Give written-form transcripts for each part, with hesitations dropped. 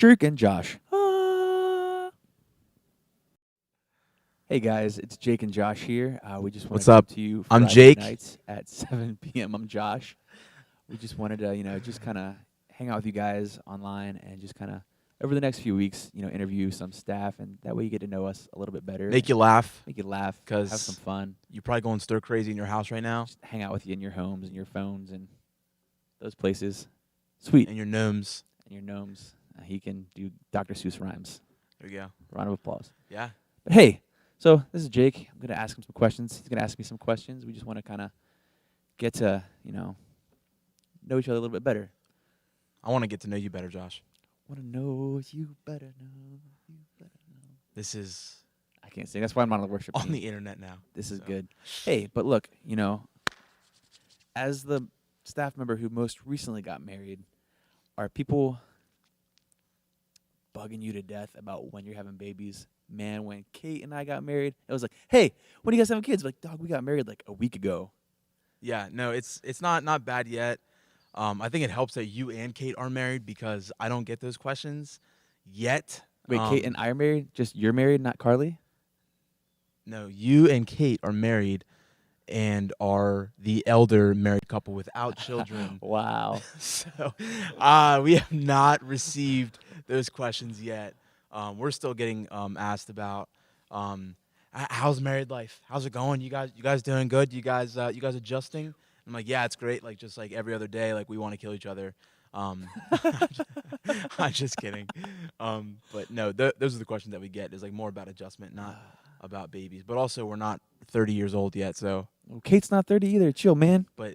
Jake and Josh. Ah. Hey guys, it's Jake and Josh here. We just want to What's come up? to you I'm Friday Jake. nights at 7 p.m. I'm Josh. We just wanted to, just kind of hang out with you guys online and just kind of over the next few weeks, interview some staff, and that way you get to know us a little bit better, Make and you laugh make you laugh, have some because fun, you're probably going stir crazy in your house right now just hang out with you in your homes and your phones and those places. Sweet. and your gnomes. And your gnomes. He can do Dr. Seuss rhymes. There you go. Round of applause. Yeah. But hey, so this is Jake. I'm going to ask him some questions. He's going to ask me some questions. We just want to kind of get to, know each other a little bit better. I want to get to know you better, Josh. Want to know you better know you better know. This is I can't sing. That's why I'm on the worship on team. the internet now. This is so. good. Hey, but look, as the staff member who most recently got married, are people bugging you to death about when you're having babies? Man, when Kate and I got married, it was like, hey, when are you guys having kids? Like, dog, we got married like a week ago. Yeah, no, it's not bad yet. I think it helps that you and Kate are married because I don't get those questions yet. Wait, Kate and I are married? Just you're married, not Carly? No, you and Kate are married and are the elder married couple without children. Wow. So we have not received those questions yet. We're still getting asked about how's married life? How's it going? You guys doing good? You guys adjusting? I'm like, yeah, it's great. Like just like every other day, like we want to kill each other. I'm just kidding. But no, those are the questions that we get. Is like more about adjustment, not about babies. But also, we're not 30 years old yet, so. Well, Kate's not 30 either. Chill, man. But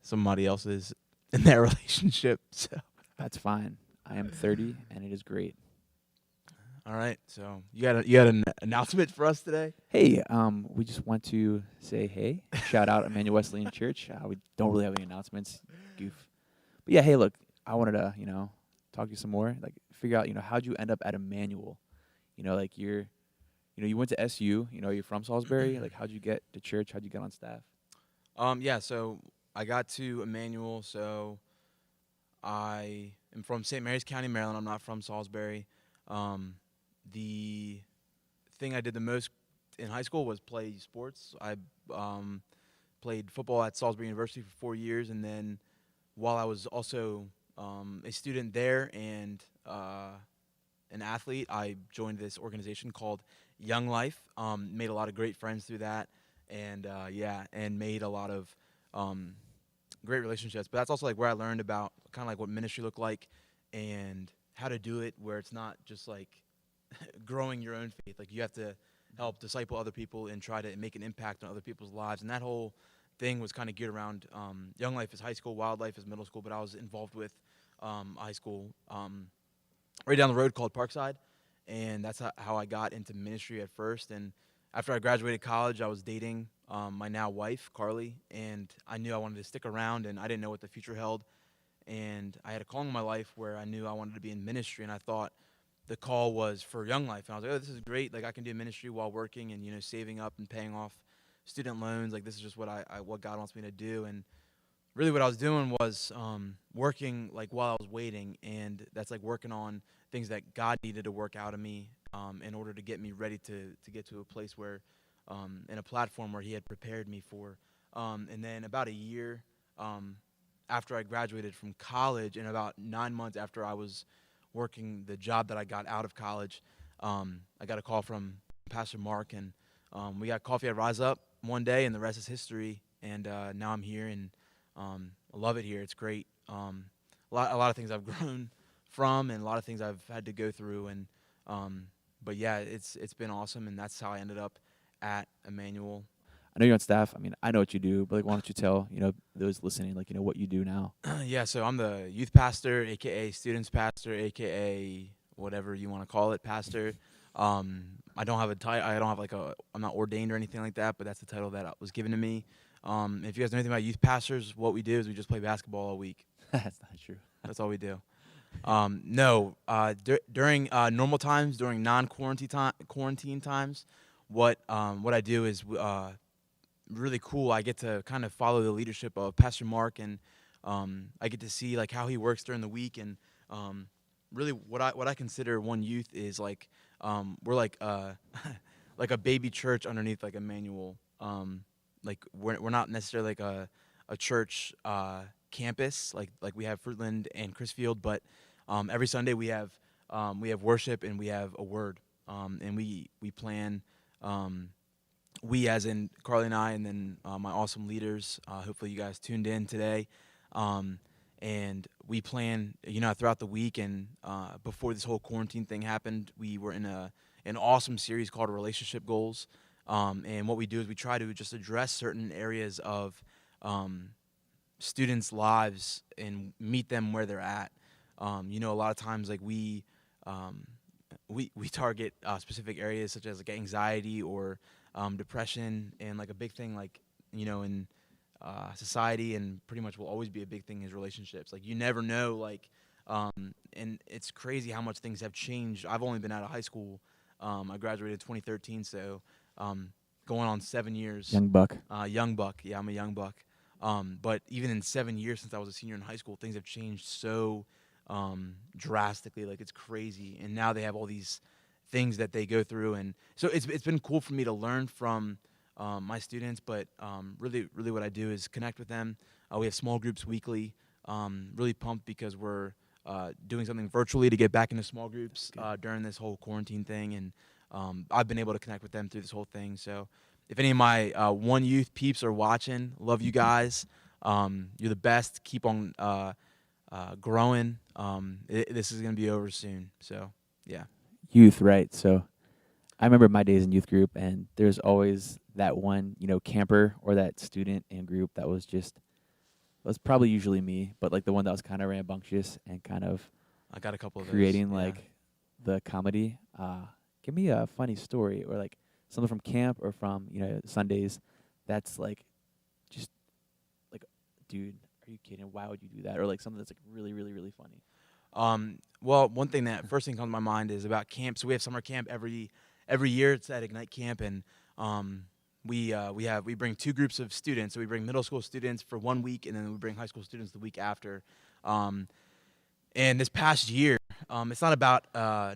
somebody else is in that relationship. So That's fine. I am 30, and it is great. all right. So you got an announcement for us today? Hey, we just want to say hey. Shout out Emmanuel Wesleyan Church. We don't really have any announcements. Goof. But yeah, hey, look, I wanted to, talk to you some more. Like, figure out, how'd you end up at Emmanuel? Like you went to SU. You're from Salisbury. Like, how'd you get to church? How'd you get on staff? Yeah. So I got to Emmanuel. So I am from St. Mary's County, Maryland. I'm not from Salisbury. The thing I did the most in high school was play sports. I played football at Salisbury University for 4 years, and then while I was also a student there and an athlete, I joined this organization called Young Life. Made a lot of great friends through that, and and made a lot of great relationships. But that's also like where I learned about kind of like what ministry looked like and how to do it, where it's not just like growing your own faith. Like you have to help disciple other people and try to make an impact on other people's lives. And that whole thing was kind of geared around Young Life is high school, Wild Life is middle school, but I was involved with a high school right down the road called Parkside, and that's how I got into ministry at first. And after I graduated college, I was dating my now wife, Carly, and I knew I wanted to stick around, and I didn't know what the future held. And I had a calling in my life where I knew I wanted to be in ministry, and I thought the call was for Young Life. And I was like, oh, this is great. Like I can do ministry while working and, saving up and paying off student loans. Like this is just what what God wants me to do. And really what I was doing was working like while I was waiting, and that's like working on things that God needed to work out of me in order to get me ready to get to a place where, in a platform where he had prepared me for. And then about a year after I graduated from college, and about 9 months after I was working the job that I got out of college, I got a call from Pastor Mark, and we got coffee at Rise Up one day, and the rest is history. And now I'm here, and I love it here. It's great. A lot of things I've grown from, and a lot of things I've had to go through. And but yeah, it's been awesome, and that's how I ended up at Emmanuel. I know you're on staff. I mean, I know what you do, but like, why don't you tell those listening, like, what you do now? Yeah, so I'm the youth pastor, aka students pastor, aka whatever you want to call it, pastor. I don't have a title. I don't have like I'm not ordained or anything like that, but that's the title that was given to me. If you guys know anything about youth pastors, what we do is we just play basketball all week. That's not true. That's all we do. No, during normal times, during quarantine times, what I do is really cool. I get to kind of follow the leadership of Pastor Mark, and I get to see like how he works during the week, and really what I consider One Youth is like we're like like a baby church underneath like Emmanuel. Like we're not necessarily like a church campus like we have Fruitland and Chrisfield, but every Sunday we have worship and we have a word, and we plan. We as in Carly and I, and then my awesome leaders. Hopefully you guys tuned in today. Um, and we plan, throughout the week. And before this whole quarantine thing happened, we were in an awesome series called Relationship Goals. And what we do is we try to just address certain areas of students' lives and meet them where they're at. A lot of times, like we target specific areas such as like anxiety or depression, and like a big thing like in society, and pretty much will always be a big thing is relationships. Like you never know, like and it's crazy how much things have changed. I've only been out of high school. I graduated in 2013, so going on 7 years. Young buck. Young buck. Yeah, I'm a young buck. But even in 7 years since I was a senior in high school, things have changed so drastically. Like it's crazy. And now they have all these things that they go through, and so it's been cool for me to learn from my students. But really what I do is connect with them. We have small groups weekly. Really pumped because we're doing something virtually to get back into small groups during this whole quarantine thing, and I've been able to connect with them through this whole thing. So if any of my One Youth peeps are watching, love you guys. You're the best. Keep on growing. This is going to be over soon. So, yeah. Youth, right? So I remember my days in youth group, and there's always that one, camper or that student in group that was probably usually me, but like the one that was kind of rambunctious and kind of I got a couple of creating those, yeah. like the comedy. Give me a funny story or like something from camp or from Sundays that's like just like, dude, are you kidding? Why would you do that? Or like something that's like really, really, really funny. Well, one thing first thing comes to my mind is about camp. So we have summer camp every year. It's at Ignite Camp, and we bring two groups of students. So we bring middle school students for 1 week, and then we bring high school students the week after. And this past year, it's not about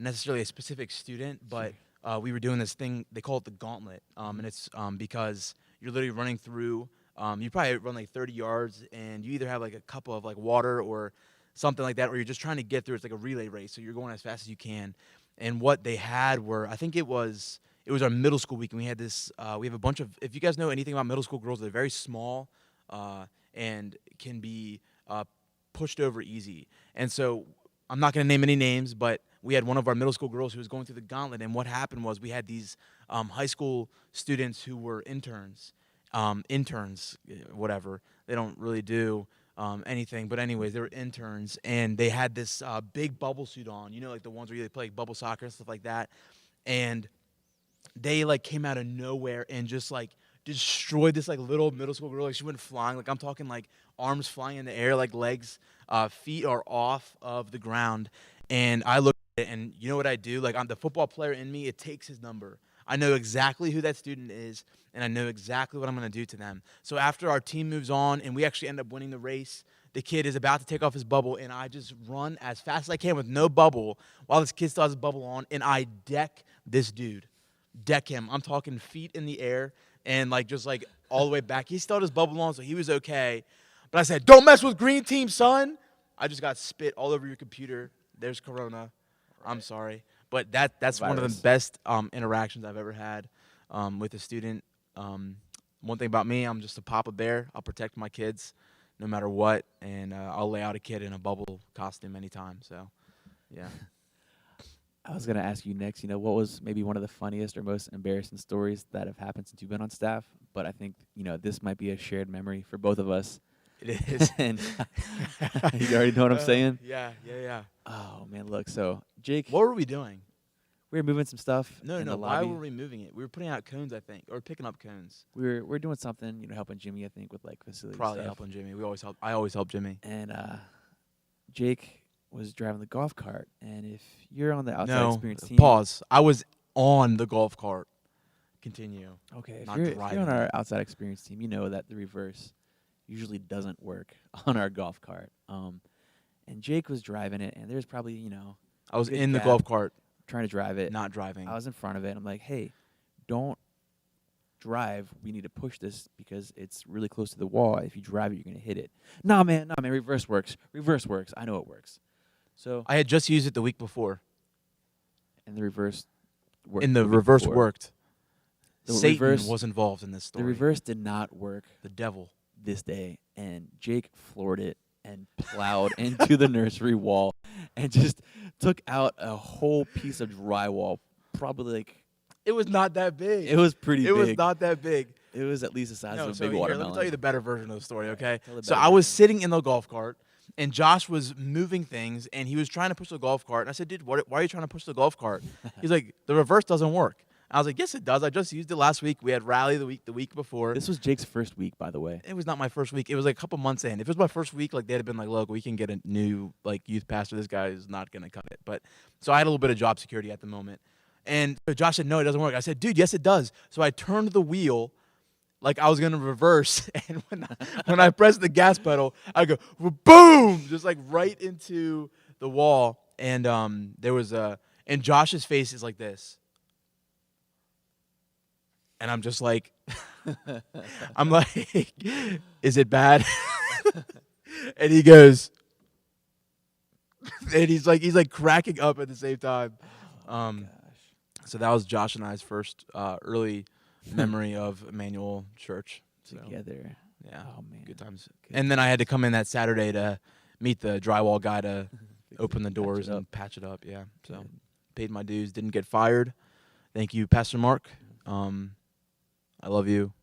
necessarily a specific student, but we were doing this thing. They call it the gauntlet, and it's because you're literally running through. You probably run like 30 yards, and you either have like a cup of like water or something like that, or you're just trying to get through. It's like a relay race, so you're going as fast as you can. And what they had were, I think it was our middle school week, and we had this. We have a bunch of. If you guys know anything about middle school girls, they're very small and can be pushed over easy. And so I'm not going to name any names, but we had one of our middle school girls who was going through the gauntlet. And what happened was we had these high school students who were interns, whatever. They don't really do anything, but anyways, they were interns, and they had this big bubble suit on, like the ones where they play like bubble soccer and stuff like that. And they like came out of nowhere and just like destroyed this like little middle school girl. Like she went flying. Like I'm talking like arms flying in the air, like legs, feet are off of the ground. And I looked at it, and you know what I do? Like I'm the football player in me. It takes his number. I know exactly who that student is, and I know exactly what I'm going to do to them. So after our team moves on and we actually end up winning the race, the kid is about to take off his bubble, and I just run as fast as I can with no bubble while this kid still has his bubble on, and I deck this dude. Deck him. I'm talking feet in the air and like just like all the way back. He still had his bubble on, so he was okay. But I said, don't mess with green team, son. I just got spit all over your computer. There's Corona. Right. I'm sorry. But that's one of the best interactions I've ever had with a student. One thing about me, I'm just a papa bear. I'll protect my kids no matter what, and I'll lay out a kid in a bubble costume anytime. So, yeah. I was going to ask you next, what was maybe one of the funniest or most embarrassing stories that have happened since you've been on staff? But I think, this might be a shared memory for both of us. It is. And you already know what I'm saying? Yeah. Oh, man, look. So, Jake. What were we doing? We were moving some stuff. No. The Why lobby. were we moving it? We were putting out cones, I think, or picking up cones. We were doing something, helping Jimmy, I think, with like facility Probably stuff. helping Jimmy. I always help Jimmy. And Jake was driving the golf cart, and if you're on the outside experience team, pause. I was on the golf cart. Continue. Okay, if Not you're driving on our it. outside experience team, you know that the reverse usually doesn't work on our golf cart. And Jake was driving it, and there's probably I was Good in the gap. golf cart, trying to drive it. not driving. I was in front of it. I'm like, hey, don't drive. We need to push this because it's really close to the wall. If you drive it, you're gonna hit it. Nah, man. Reverse works. Reverse works. I know it works. So I had just used it the week before, and the reverse worked. and the week reverse before. worked. The Satan reverse- was involved in this The story. reverse did not work The devil. this day, and Jake floored it and plowed into the nursery wall and just took out a whole piece of drywall. Probably like It was not that big. it was pretty It big. was not that big. It was at least the size of a so big here, watermelon. let me tell you the better version of the story, okay? Tell the So better I was version. sitting in the golf cart, and Josh was moving things, and he was trying to push the golf cart. And I said, dude, why are you trying to push the golf cart? He's like, the reverse doesn't work. I was like, yes, it does. I just used it last week. We had rally the week before. This was Jake's first week, by the way. It was not my first week. It was like a couple months in. If it was my first week, like they'd have been like, look, we can get a new like youth pastor. This guy is not gonna cut it. But so I had a little bit of job security at the moment. And so Josh said, no, it doesn't work. I said, dude, yes, it does. So I turned the wheel like I was gonna reverse, and when I pressed the gas pedal, I go boom, just like right into the wall. And there was and Josh's face is like this. And I'm just like, I'm like, is it bad? And he goes, and he's like cracking up at the same time. Gosh. So that was Josh and I's first early memory of Emmanuel Church. So, Together. yeah, Oh man. good times. Good And then I had to come in that Saturday to meet the drywall guy to Fix open the it, patch doors it up. and patch it up. Yeah, so Good. paid my dues, didn't get fired. Thank you, Pastor Mark. I love you.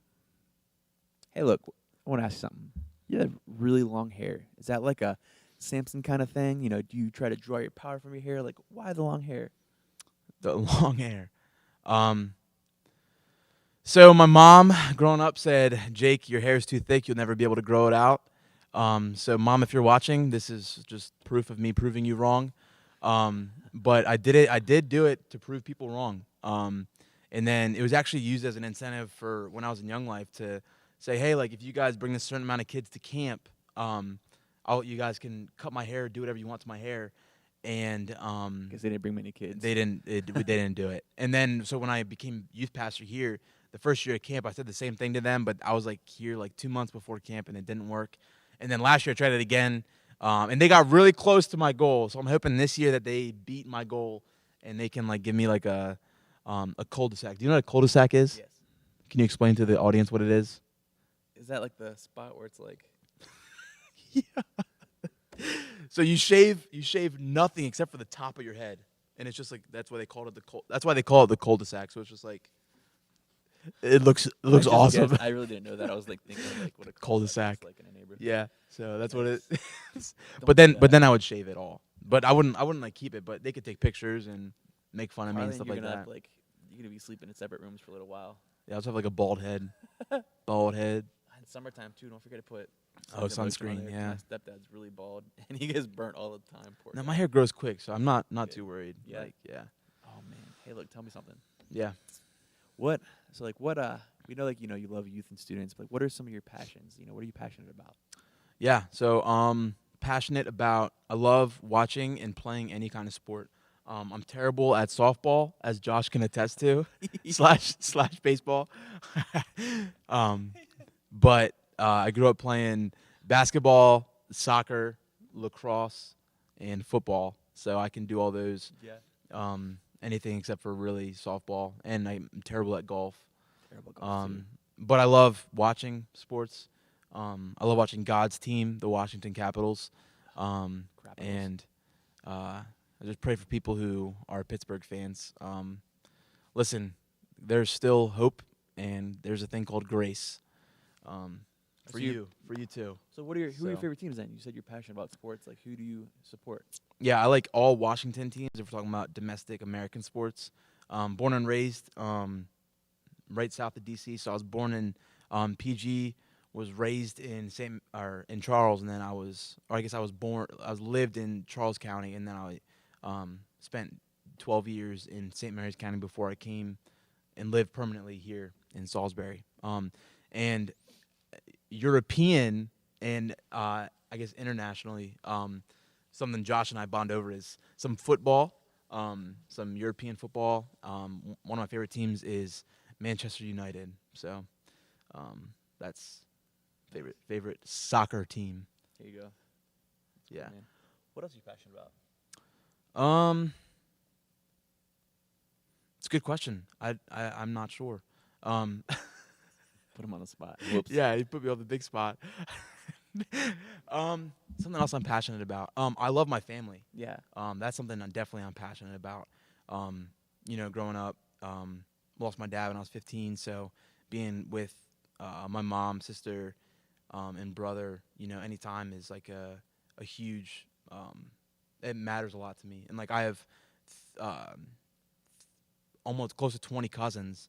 Hey, look, I want to ask you something. You have really long hair. Is that like a Samson kind of thing? You know, do you try to draw your power from your hair? Like, why the long hair? The long hair. So my mom, growing up, said, "Jake, your hair is too thick. You'll never be able to grow it out." So, Mom, if you're watching, this is just proof of me proving you wrong. But I did it. I did do it to prove people wrong. And then it was actually used as an incentive for when I was in Young Life to say, "Hey, like if you guys bring this certain amount of kids to camp, you guys can cut my hair, do whatever you want to my hair." And Because they didn't bring many kids. they didn't do it. And then so when I became youth pastor here, the first year at camp, I said the same thing to them, but I was like here like 2 months before camp, and it didn't work. And then last year I tried it again, and they got really close to my goal. So I'm hoping this year that they beat my goal, and they can like give me like a cul-de-sac. Do you know what a cul-de-sac is? Yes. Can you explain to the audience what it is? Is that like the spot where it's like? So you shave nothing except for the top of your head, and it's just like that's why they called it that's why they call it the cul-de-sac. So it's just like it looks I just awesome. guessed. I really didn't know that. I was like thinking of, like what a Cul-de-sac. is like in a neighborhood. Yeah, so that's what it is. Don't but do that. then I would shave it all. But I wouldn't like keep it. But they could take pictures and make fun of me and Harlan, stuff you're like gonna that. have, like you're gonna be sleeping in separate rooms for a little while. Yeah, I also have like a bald head. Bald head. In summertime too. Don't forget to put Oh, sun lotion on sunscreen, there, 'cause yeah. My stepdad's really bald, and he gets burnt all the time. Poor Now guy. my hair grows quick, so I'm not Good. too worried. Yeah. Like, yeah. Oh man. Hey, look. Tell me something. Yeah. What? So like what? We know like you love youth and students. But like, what are some of your passions? What are you passionate about? Yeah. So passionate about. I love watching and playing any kind of sport. I'm terrible at softball, as Josh can attest to, slash baseball. But I grew up playing basketball, soccer, lacrosse, and football. So I can do all those. Yeah. Anything except for really softball, and I'm terrible at golf. Terrible golf too. But I love watching sports. I love watching God's team, the Washington Capitals. Capitals. And I just pray for people who are Pittsburgh fans. Listen, there's still hope, and there's a thing called grace for So you- you too. So who are your So- favorite teams then? You said you're passionate about sports. Like who do you support? Yeah, I like all Washington teams if we're talking about domestic American sports. Born and raised right south of D.C., so I was born in PG, was raised in in Charles, and then I lived in Charles County, and then I spent 12 years in St. Mary's County before I came and lived permanently here in Salisbury. And European and I guess internationally, something Josh and I bond over is some football, some European football. One of my favorite teams is Manchester United. So that's favorite soccer team. There you go. Yeah. Man. What else are you passionate about? It's a good question. I'm not sure. Put him on the spot. Whoops. Yeah, you put me on the big spot. Something else I'm passionate about. I love my family. Yeah. That's something I'm passionate about. Growing up, lost my dad when I was 15, so being with my mom, sister, and brother, anytime is like a huge. It matters a lot to me, and like I have almost close to 20 cousins.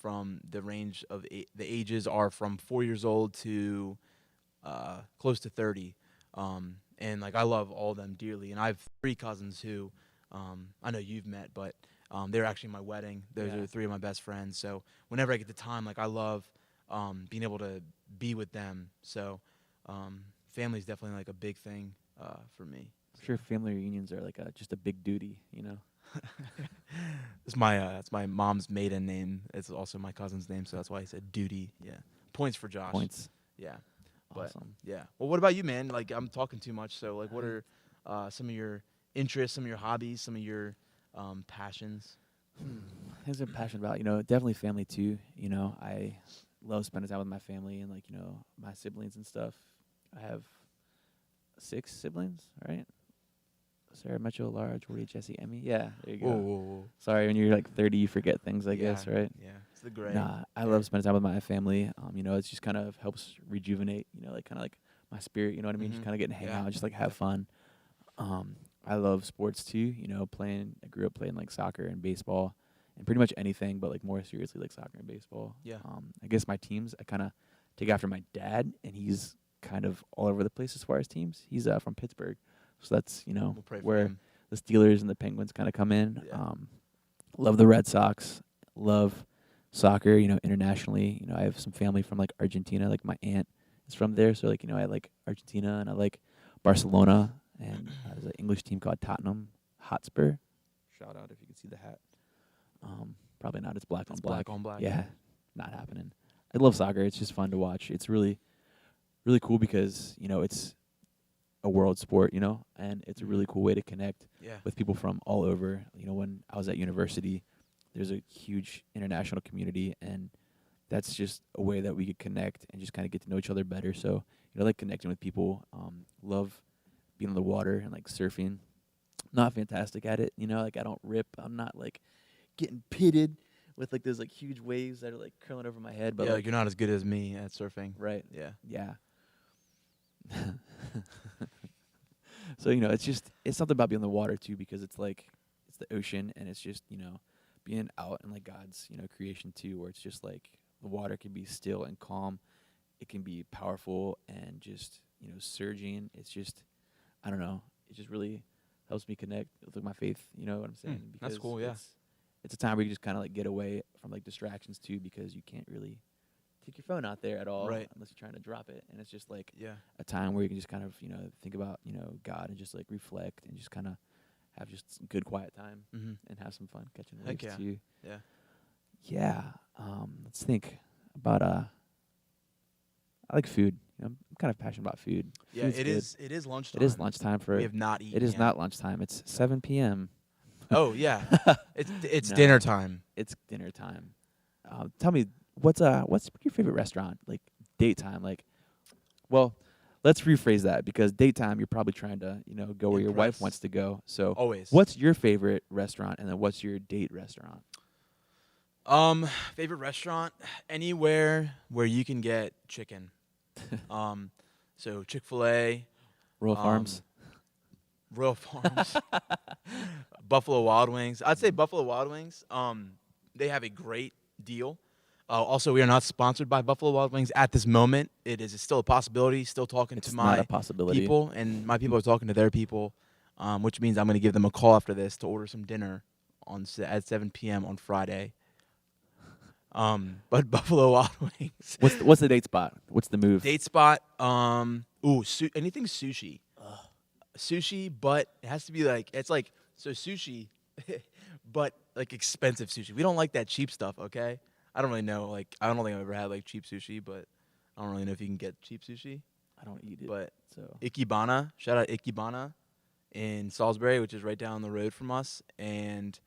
From the range of the ages are from 4 years old to close to 30, and like I love all of them dearly. And I have 3 cousins who I know you've met, but they're actually my wedding. Those are 3 of my best friends. So whenever I get the time, like I love being able to be with them. So family is definitely like a big thing for me. I'm sure family reunions are like just a big duty, It's my mom's maiden name. It's also my cousin's name, so that's why I said duty. Yeah, points for Josh. Points. Yeah, but Awesome. yeah. Well, what about you, man? Like I'm talking too much. So like, what are some of your interests, some of your hobbies, some of your passions? Things I'm passionate about, definitely family too. I love spending time with my family and like, my siblings and stuff. I have 6 siblings, right? Sarah, Metro, Laura, Jordy, Jesse, Emmy. Yeah, there you go. Whoa. Sorry, when you're like 30, you forget things, I guess, right? Yeah, it's the gray. Nah, I love spending time with my family. It's just kind of helps rejuvenate, like kind of like my spirit, you know what I mean? Just kind of getting to hang out, just like have fun. I love sports too, I grew up playing like soccer and baseball and pretty much anything, but like more seriously like soccer and baseball. Yeah. I guess my teams, I kind of take after my dad, and he's kind of all over the place as far as teams. He's from Pittsburgh. So that's, We'll pray for where him. the Steelers and the Penguins kind of come in. Yeah. Love the Red Sox. Love soccer, internationally. I have some family from like Argentina. Like my aunt is from there. So like, I like Argentina and I like Barcelona. And there's an English team called Tottenham Hotspur. Shout out if you can see the hat. Probably not. It's black on black. Black on black. Yeah, not happening. I love soccer. It's just fun to watch. It's really, really cool because, it's a world sport, and it's a really cool way to connect with people from all over. When I was at university, there's a huge international community, and that's just a way that we could connect and just kind of get to know each other better. So, like connecting with people. Love being on the water and like surfing. Not fantastic at it, like I don't rip. I'm not like getting pitted with like those like huge waves that are like curling over my head. But like you're not as good as me at surfing. Right. Yeah. Yeah. So, it's something about being in the water too, because it's like, it's the ocean, and it's just, being out in like God's, creation too, where it's just like the water can be still and calm. It can be powerful and just, surging. It's just, I don't know. It just really helps me connect with like, my faith. You know what I'm saying? That's cool. Yeah. It's a time where you just kind of like get away from like distractions too, because you can't really take your phone out there at all, right, unless you're trying to drop it. And it's just like yeah, a time where you can just kind of, think about, God, and just like reflect and just kind of have just some good quiet time and have some fun catching waves too. Yeah. Yeah. Let's think about I like food. I'm kind of passionate about food. Yeah, Food's it good. is. It is lunchtime. It is lunchtime for. We have not eaten. It is yet. not lunchtime. It's 7 p.m. Oh yeah, it's No. dinner time. It's dinner time. Tell me, what's your favorite restaurant? Like date time, like. Well, let's rephrase that, because date time you're probably trying to go where your wife Impress. wants to go. So Always. what's your favorite restaurant, and then what's your date restaurant? Favorite restaurant? Anywhere where you can get chicken. So Chick-fil-A, Royal Farms. Royal Farms, Buffalo Wild Wings. I'd say Buffalo Wild Wings. They have a great deal. Also, we are not sponsored by Buffalo Wild Wings at this moment. It is still a possibility. Still talking It's to not my a possibility. people, and my people are talking to their people, which means I'm going to give them a call after this to order some dinner at 7 p.m. on Friday. But Buffalo Wild Wings. What's the date spot? What's the move? Date spot. Anything sushi. sushi, but it has to be like so sushi, but like expensive sushi. We don't like that cheap stuff. Okay, I don't really know. Like I don't think I've ever had like cheap sushi, but I don't really know if you can get cheap sushi. I don't eat it. But So Ikebana, shout out Ikebana in Salisbury, which is right down the road from us, and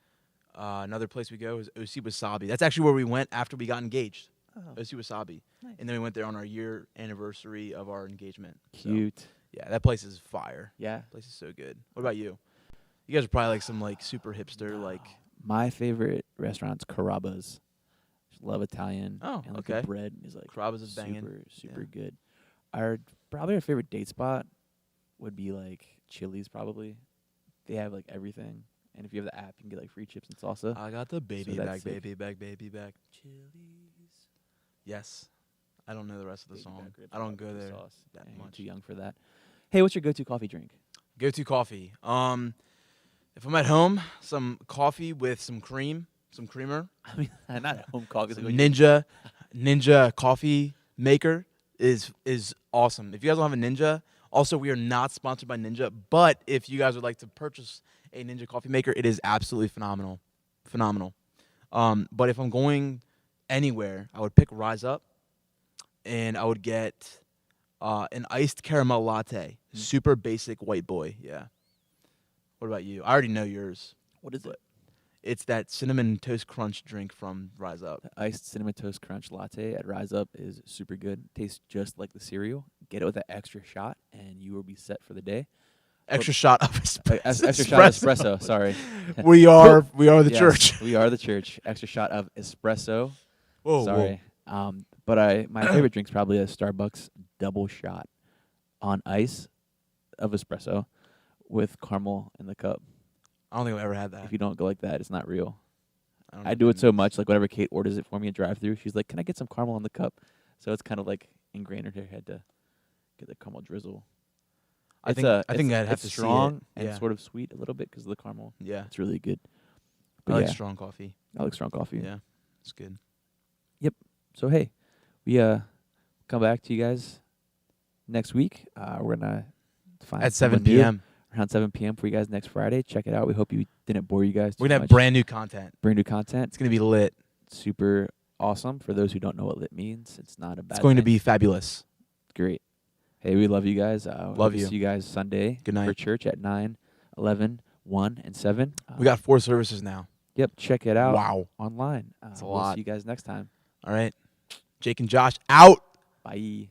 another place we go is Osi Wasabi. That's actually where we went after we got engaged. Osi Wasabi, Nice. and then we went there on our year anniversary of our engagement. So, Cute. yeah, that place is fire. Yeah. That place is so good. What about you? You guys are probably like some like super hipster No. like. My favorite restaurant's Carrabba's. Just love Italian. Oh, and like okay. the bread is like Carrabba's is banging. super Yeah. good. Probably our favorite date spot would be like Chili's. Probably they have like everything, and if you have the app, you can get like free chips and salsa. I got the baby that's back, sick. baby back, baby back. Chili's. Yes. I don't know the rest of the Baby song. back ribs I don't and go barbecue there sauce. that Dang, much. too young for that. Hey, what's your go-to coffee drink? Go to coffee. If I'm at home, some coffee with some cream, some creamer. I mean, not at home coffee. Some Like Ninja coffee maker is awesome. If you guys don't have a Ninja, also we are not sponsored by Ninja, but if you guys would like to purchase a Ninja coffee maker, it is absolutely phenomenal. But if I'm going anywhere, I would pick Rise Up, and I would get an iced caramel latte. Super basic white boy. Yeah. What about you? I already know yours. what is it? It's that cinnamon toast crunch drink from Rise Up. The iced cinnamon toast crunch latte at Rise Up is super good. Tastes just like the cereal. Get it with that extra shot, and you will be set for the day. Extra shot of Extra shot of espresso. Sorry. We are the Yes, church. We are the church. Extra shot of espresso. Whoa, Sorry. But my favorite drink's probably a Starbucks double shot on ice of espresso with caramel in the cup. I don't think I've ever had that. If you don't go like that, it's not real. don't know I what do that it so means. much. Like whenever Kate orders it for me at drive-through, she's like, "Can I get some caramel in the cup?" So it's kind of like ingrained in her head to get the caramel drizzle. I think I'd have it's to see it. strong and Yeah. sort of sweet a little bit because of the caramel. Yeah, It's really good. I But like yeah, strong coffee. I like strong coffee. Yeah, it's good. So hey, we come back to you guys next week. We're gonna find At 7 someone new p.m., around 7 p.m. for you guys next Friday. Check it out. We hope you didn't bore you guys too we're gonna have much. brand new content. brand new content. It's gonna be lit. Super awesome. For those who don't know what lit means, it's not a bad It's going to thing. be fabulous. Great. Hey, we love you guys. Love hope to you. see you guys Sunday Good for night. church at 9, 11, 1, and 7. We got 4 services now. Yep, check it out Wow. online. That's a we'll lot. see you guys next time. All right, Jake and Josh out. Bye.